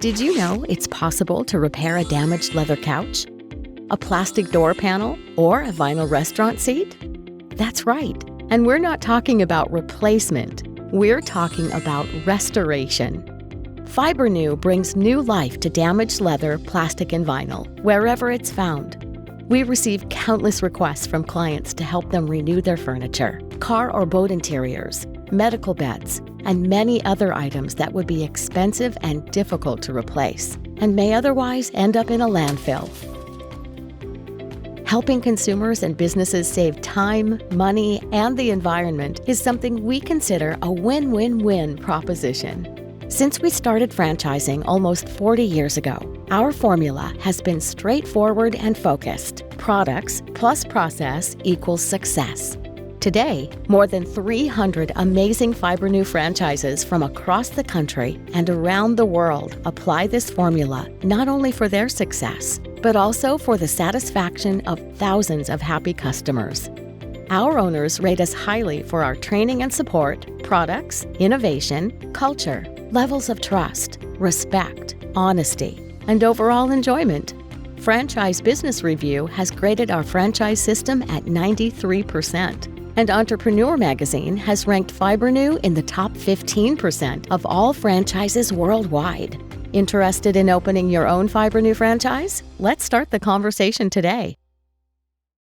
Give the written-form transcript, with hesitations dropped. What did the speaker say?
Did you know it's possible to repair a damaged leather couch, a plastic door panel, or a vinyl restaurant seat? That's right. And we're not talking about replacement. We're talking about restoration. Fibrenew brings new life to damaged leather, plastic, and vinyl, wherever it's found. We receive countless requests from clients to help them renew their furniture, car or boat interiors, medical beds, and many other items that would be expensive and difficult to replace, and may otherwise end up in a landfill. Helping consumers and businesses save time, money, and the environment is something we consider a win-win-win proposition. Since we started franchising almost 40 years ago, our formula has been straightforward and focused. Products plus process equals success. Today, more than 300 amazing Fibrenew franchises from across the country and around the world apply this formula not only for their success, but also for the satisfaction of thousands of happy customers. Our owners rate us highly for our training and support, products, innovation, culture, levels of trust, respect, honesty, and overall enjoyment. Franchise Business Review has graded our franchise system at 93%. And Entrepreneur Magazine has ranked Fibrenew in the top 15% of all franchises worldwide. Interested in opening your own Fibrenew franchise? Let's start the conversation today.